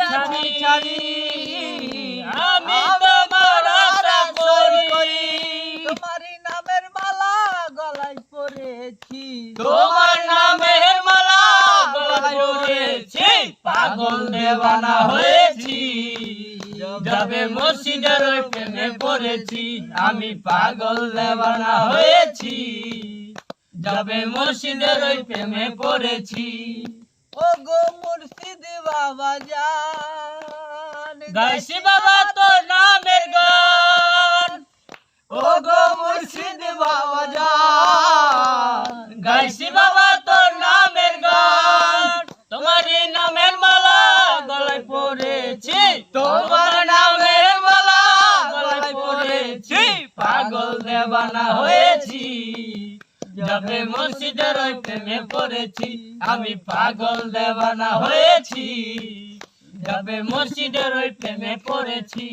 ছাড়ি ছাড়ি আমি তোমার আশা করি তোমারই নামের মালা গলায় পরেছি তোমার নামের মালা গলায় পরেছি পাগল দেওয়ানা হয়েছি যাবে মসজিদের ওই প্রেমে পড়েছি আমি পাগল দেওয়ানা হয়েছি যাবে মসজিদের ওই প্রেমে পড়েছি ও গো মুর্শিদ বাবা জান গাইছি বাবা তোর নামের গান ও গো মুর্শিদ বাবা জান গাইছি বাবা তোর নামের গান তোমারই নামের মালা গলায় পরেছি তোমার নামের মালা গলায় পরেছি পাগল দেওয়ানা হয়েছি যাবে মসজিদের ওই প্রেমে পড়েছি আমি পাগল দেওয়ানা হয়েছি যাবে মসজিদের ওই প্রেমে পড়েছি।